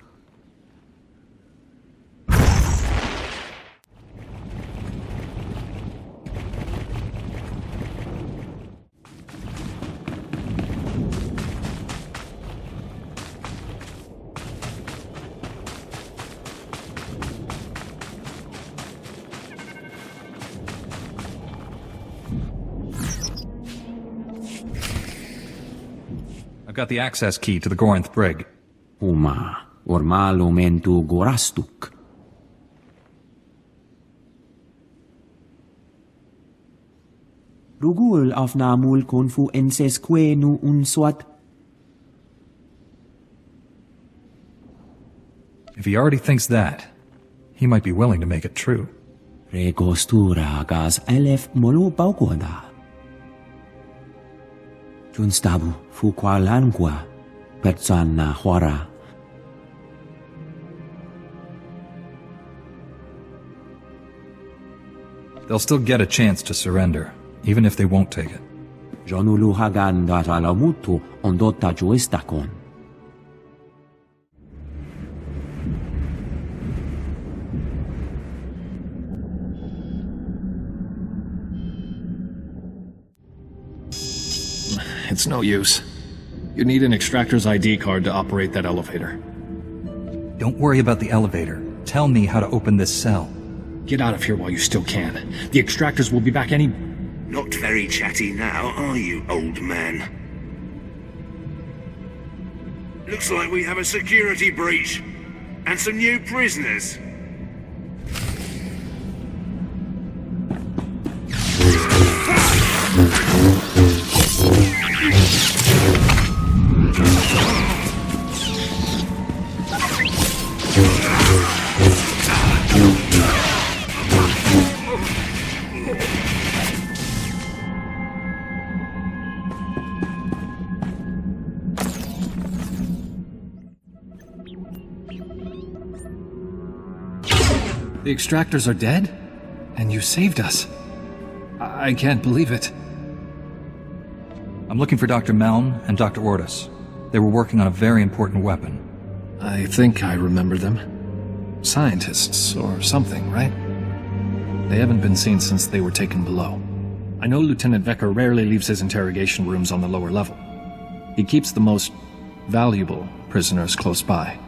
I've got the access key to the Gorinth brig. Uma, ormalo mentu gorastuk. Rugul afnamul konfu ensesquenu unswat. If he already thinks that, he might be willing to make it true. Regostura gas elef molu paukoda. Junstabu fuqualangua persana huara. They'll still get a chance to surrender, even if they won't take it. Jonulu hagan datalamutu ondota juestakon. It's no use. You need an extractor's ID card to operate that elevator. Don't worry about the elevator. Tell me how to open this cell. Get out of here while you still can. The extractors will be back any... Not very chatty now, are you, old man? Looks like we have a security breach. And some new prisoners. The extractors are dead? And you saved us. I can't believe it. I'm looking for Dr. Meln and Dr. Ordis. They were working on a very important weapon. I think I remember them. Scientists or something, right? They haven't been seen since they were taken below. I know Lieutenant Vecker rarely leaves his interrogation rooms on the lower level. He keeps the most valuable prisoners close by.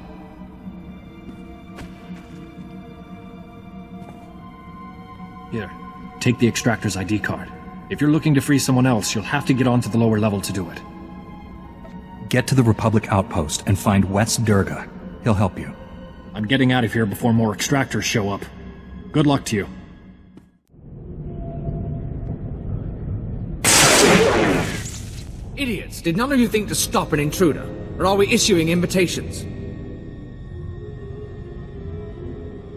Here, take the extractor's ID card. If you're looking to free someone else, you'll have to get onto the lower level to do it. Get to the Republic outpost and find West Durga. He'll help you. I'm getting out of here before more extractors show up. Good luck to you. Idiots! Did none of you think to stop an intruder? Or are we issuing invitations?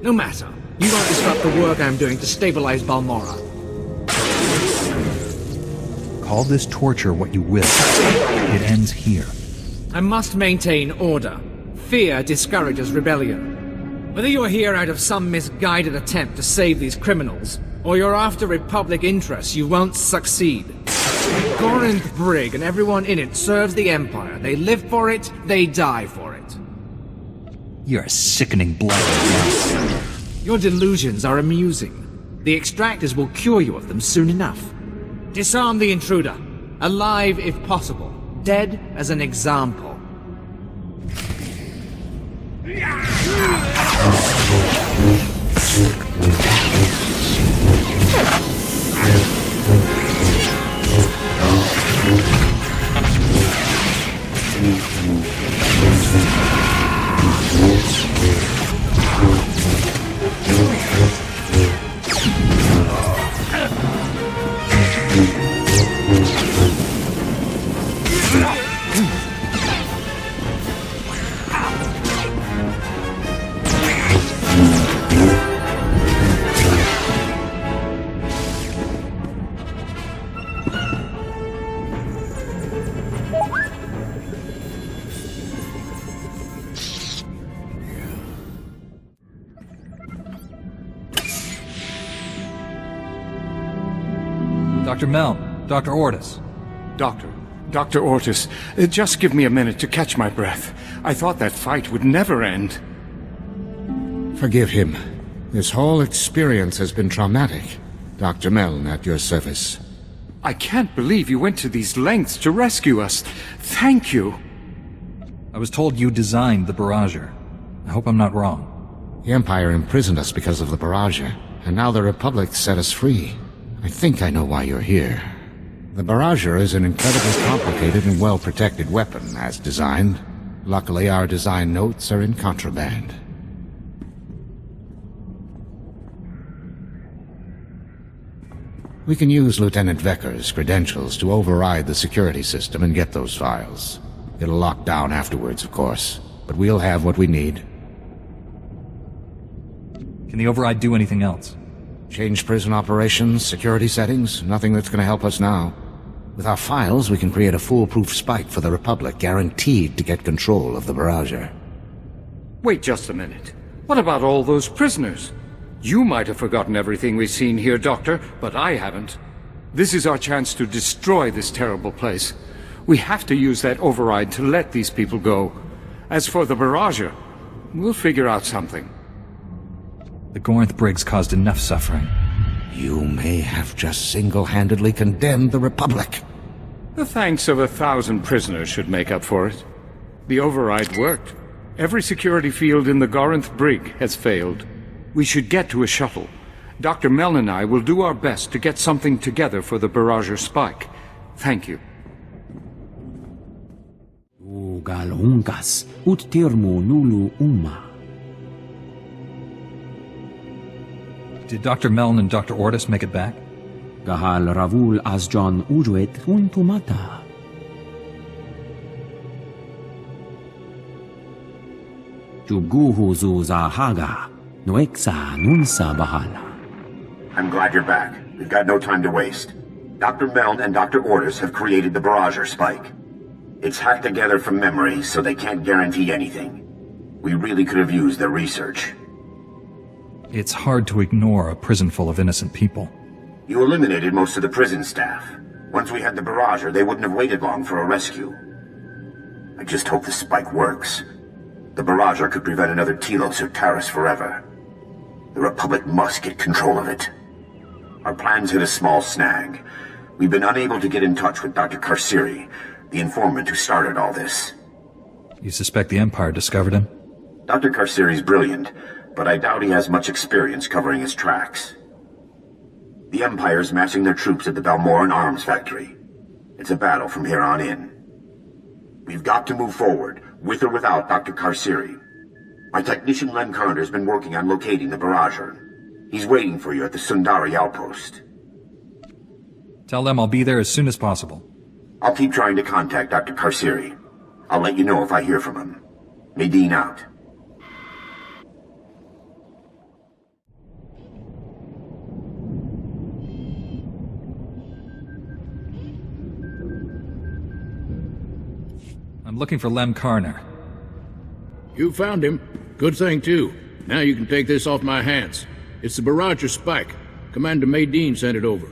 No matter. You won't disrupt the work I'm doing to stabilize Balmorra. Call this torture what you will. It ends here. I must maintain order. Fear discourages rebellion. Whether you're here out of some misguided attempt to save these criminals, or you're after Republic interests, you won't succeed. Corinth Brig and everyone in it serves the Empire. They live for it, they die for it. You're a sickening blight. Your delusions are amusing. The extractors will cure you of them soon enough. Disarm the intruder. Alive if possible. Dead as an example. Dr. Meln, Dr. Ortis. Dr. Ortis, just give me a minute to catch my breath. I thought that fight would never end. Forgive him. This whole experience has been traumatic. Dr. Meln, at your service. I can't believe you went to these lengths to rescue us. Thank you. I was told you designed the Barrager. I hope I'm not wrong. The Empire imprisoned us because of the Barrager, and now the Republic set us free. I think I know why you're here. The Barrager is an incredibly complicated and well-protected weapon, as designed. Luckily, our design notes are in contraband. We can use Lieutenant Vecker's credentials to override the security system and get those files. It'll lock down afterwards, of course, but we'll have what we need. Can the override do anything else? Change prison operations, security settings, nothing that's going to help us now. With our files, we can create a foolproof spike for the Republic, guaranteed to get control of the Barrager. Wait just a minute. What about all those prisoners? You might have forgotten everything we've seen here, Doctor, but I haven't. This is our chance to destroy this terrible place. We have to use that override to let these people go. As for the Barrager, we'll figure out something. The Corinth Brigs caused enough suffering. You may have just single-handedly condemned the Republic. The thanks of 1,000 prisoners should make up for it. The override worked. Every security field in the Corinth Brig has failed. We should get to a shuttle. Dr. Meln and I will do our best to get something together for the Barrager spike. Thank you. Did Dr. Meln and Dr. Ortis make it back? Gahal Ravul Asjon Ujuet Untumata. Jubguhu Zuza Haga, Noexa Nunsa Bahala. I'm glad you're back. We've got no time to waste. Dr. Meln and Dr. Ortis have created the Barrager spike. It's hacked together from memory, so they can't guarantee anything. We really could have used their research. It's hard to ignore a prison full of innocent people. You eliminated most of the prison staff. Once we had the Barrager, they wouldn't have waited long for a rescue. I just hope the spike works. The Barrager could prevent another Telos or Taris forever. The Republic must get control of it. Our plans hit a small snag. We've been unable to get in touch with Dr. Karsiri, the informant who started all this. You suspect the Empire discovered him? Dr. Karsiri's brilliant, but I doubt he has much experience covering his tracks. The Empire's massing their troops at the Balmoran arms factory. It's a battle from here on in. We've got to move forward, with or without Dr. Karsiri. My technician Len Carter's been working on locating the Barrager. He's waiting for you at the Sundari outpost. Tell them I'll be there as soon as possible. I'll keep trying to contact Dr. Karsiri. I'll let you know if I hear from him. Nadine out. I'm looking for Lem Karner. You found him. Good thing, too. Now you can take this off my hands. It's the Barrager spike. Commander Maydeen sent it over.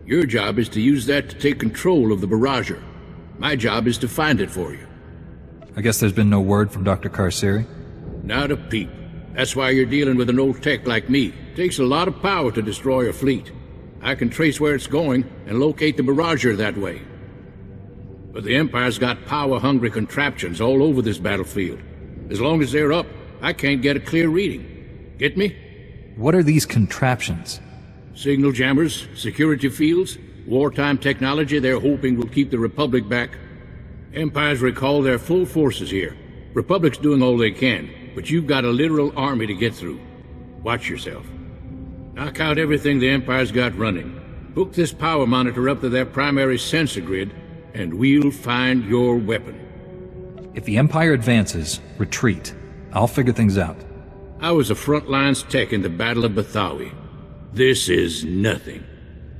Your job is to use that to take control of the Barrager. My job is to find it for you. I guess there's been no word from Dr. Carceri? Not a peep. That's why you're dealing with an old tech like me. It takes a lot of power to destroy a fleet. I can trace where it's going and locate the Barrager that way. But the Empire's got power-hungry contraptions all over this battlefield. As long as they're up, I can't get a clear reading. Get me? What are these contraptions? Signal jammers, security fields, wartime technology they're hoping will keep the Republic back. Empires recall their full forces here. Republic's doing all they can, but you've got a literal army to get through. Watch yourself. Knock out everything the Empire's got running. Hook this power monitor up to their primary sensor grid, and we'll find your weapon. If the Empire advances, retreat. I'll figure things out. I was a front-lines tech in the Battle of Bathawi. This is nothing.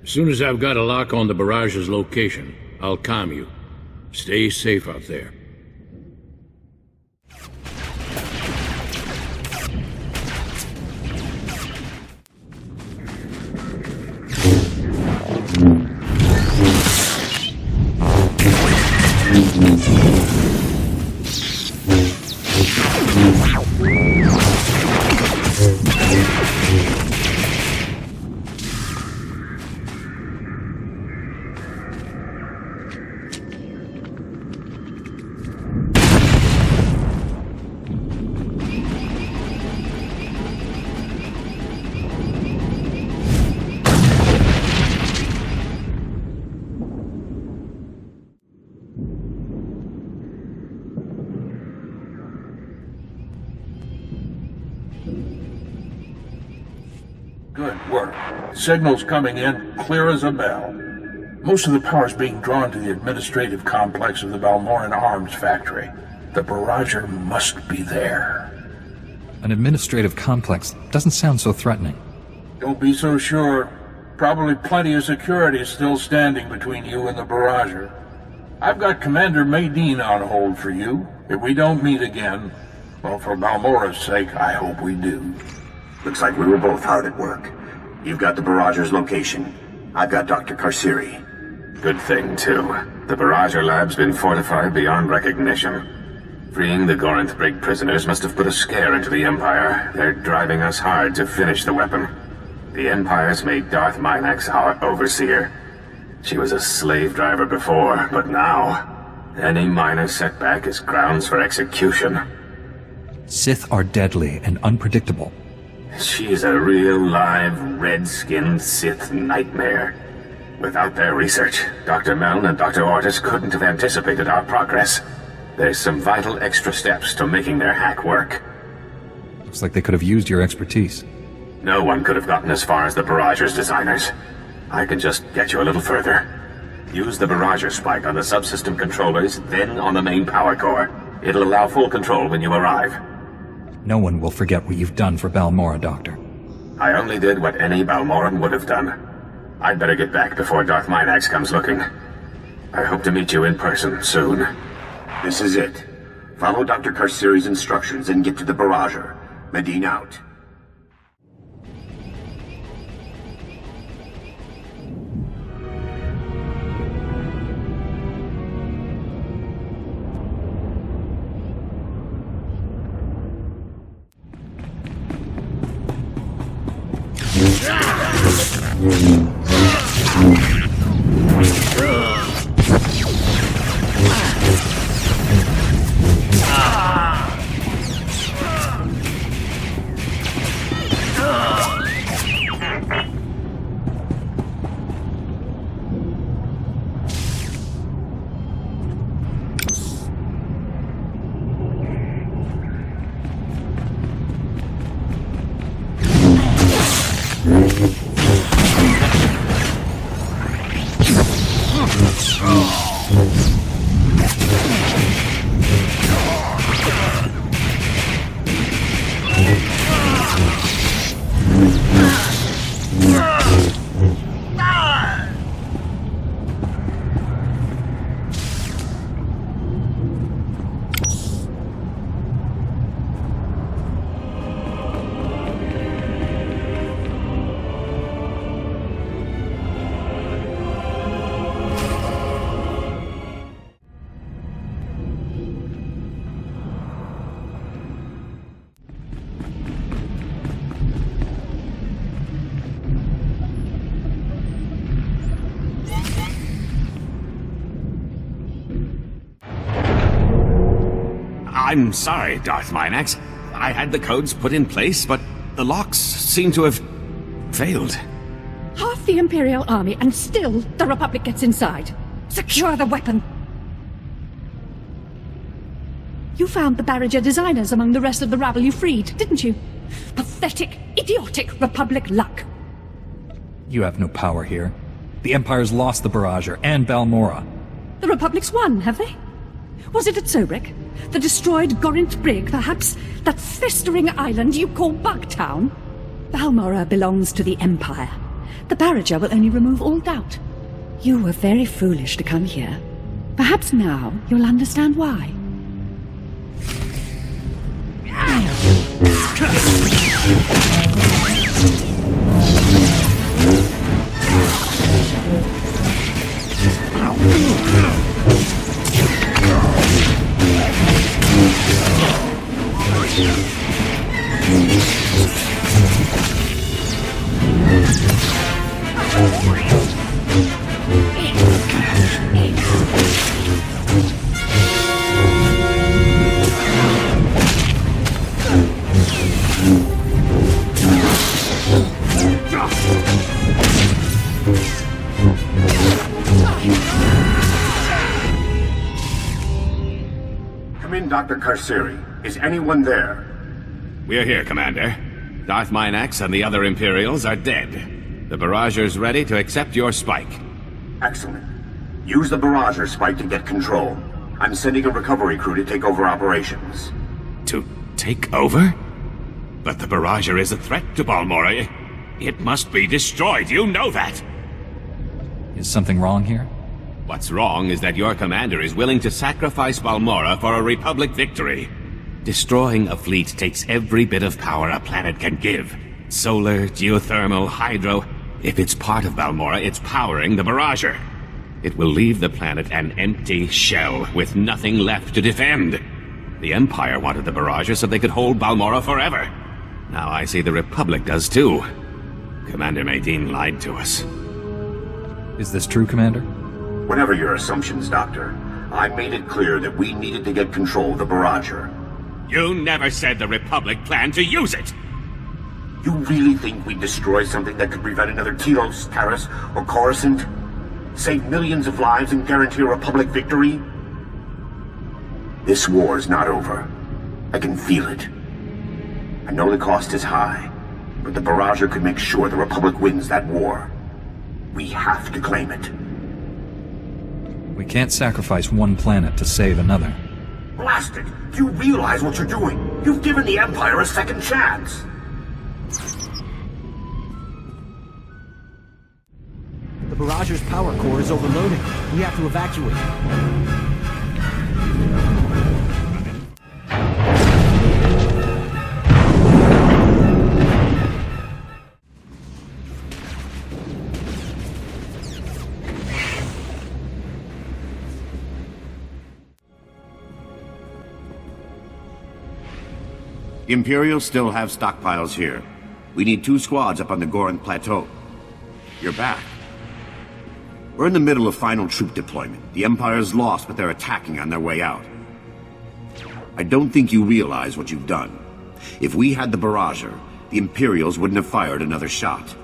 As soon as I've got a lock on the Barrage's location, I'll calm you. Stay safe out there. Good work. Signal's coming in, clear as a bell. Most of the power's being drawn to the administrative complex of the Balmoran Arms Factory. The Barrager must be there. An administrative complex doesn't sound so threatening. Don't be so sure. Probably plenty of security still standing between you and the Barrager. I've got Commander Maydeen on hold for you. If we don't meet again, well, for Balmora's sake, I hope we do. Looks like we were both hard at work. You've got the Barrager's location. I've got Dr. Carceri. Good thing, too. The Barrager lab's been fortified beyond recognition. Freeing the Gorinth Brig prisoners must have put a scare into the Empire. They're driving us hard to finish the weapon. The Empire's made Darth Minax our overseer. She was a slave driver before, but now, any minor setback is grounds for execution. Sith are deadly and unpredictable. She's a real live, red-skinned Sith nightmare. Without their research, Dr. Meln and Dr. Ortis couldn't have anticipated our progress. There's some vital extra steps to making their hack work. Looks like they could have used your expertise. No one could have gotten as far as the Barrager's designers. I can just get you a little further. Use the Barrager spike on the subsystem controllers, then on the main power core. It'll allow full control when you arrive. No one will forget what you've done for Balmora, Doctor. I only did what any Balmoran would have done. I'd better get back before Darth Minax comes looking. I hope to meet you in person soon. This is it. Follow Dr. Carceri's instructions and get to the Barrager. Maydeen out. I'm sorry, Darth Minax. I had the codes put in place, but the locks seem to have failed. Half the Imperial army, and still the Republic gets inside. Secure the weapon! You found the Barriger designers among the rest of the rabble you freed, didn't you? Pathetic, idiotic Republic luck. You have no power here. The Empire's lost the Barrager and Balmorra. The Republic's won, have they? Was it at Sobrik? The destroyed Gorint Brig, perhaps? That festering island you call Bugtown? Balmorra belongs to the Empire. The Barriger will only remove all doubt. You were very foolish to come here. Perhaps now you'll understand why. Come in, Dr. Karsiri. Is anyone there? We're here, Commander. Darth Minax and the other Imperials are dead. The Barrager's ready to accept your spike. Excellent. Use the Barrager spike to get control. I'm sending a recovery crew to take over operations. To take over? But the Barrager is a threat to Balmorra. It must be destroyed, you know that! Is something wrong here? What's wrong is that your commander is willing to sacrifice Balmorra for a Republic victory. Destroying a fleet takes every bit of power a planet can give. Solar, geothermal, hydro. If it's part of Balmorra, it's powering the Barrager. It will leave the planet an empty shell, with nothing left to defend. The Empire wanted the Barrager so they could hold Balmorra forever. Now I see the Republic does too. Commander Medine lied to us. Is this true, Commander? Whatever your assumptions, Doctor, I made it clear that we needed to get control of the Barrager. You never said the Republic planned to use it! You really think we'd destroy something that could prevent another Telos, Taris, or Coruscant? Save millions of lives and guarantee a Republic victory? This war's not over. I can feel it. I know the cost is high, but the Barrager could make sure the Republic wins that war. We have to claim it. We can't sacrifice one planet to save another. Blast it! Do you realize what you're doing? You've given the Empire a second chance! The Barrager's power core is overloading. We have to evacuate. The Imperials still have stockpiles here. We need 2 squads up on the Gorant Plateau. You're back. We're in the middle of final troop deployment. The Empire's lost, but they're attacking on their way out. I don't think you realize what you've done. If we had the Barrager, the Imperials wouldn't have fired another shot.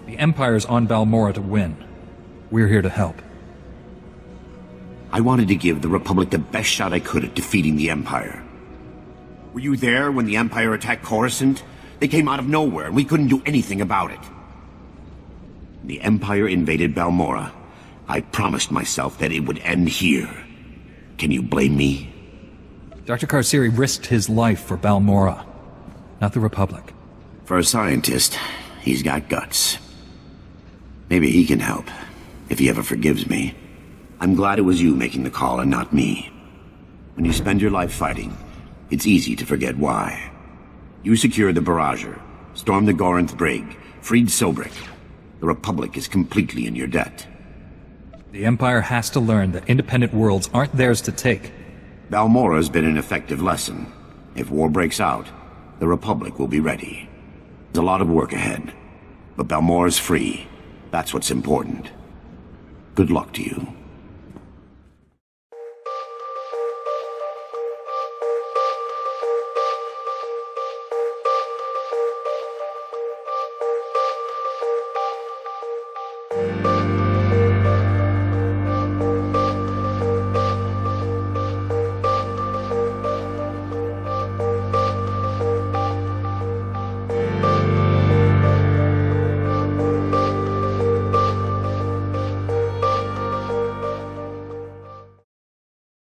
The Empire's on Balmorra to win. We're here to help. I wanted to give the Republic the best shot I could at defeating the Empire. Were you there when the Empire attacked Coruscant? They came out of nowhere, and we couldn't do anything about it. The Empire invaded Balmorra. I promised myself that it would end here. Can you blame me? Dr. Karsiri risked his life for Balmorra, not the Republic. For a scientist, he's got guts. Maybe he can help, if he ever forgives me. I'm glad it was you making the call and not me. When you spend your life fighting, it's easy to forget why. You secured the Barrager, stormed the Gorant Brig, freed Sobrik. The Republic is completely in your debt. The Empire has to learn that independent worlds aren't theirs to take. Balmorra's been an effective lesson. If war breaks out, the Republic will be ready. There's a lot of work ahead, but Balmorra's free. That's what's important. Good luck to you.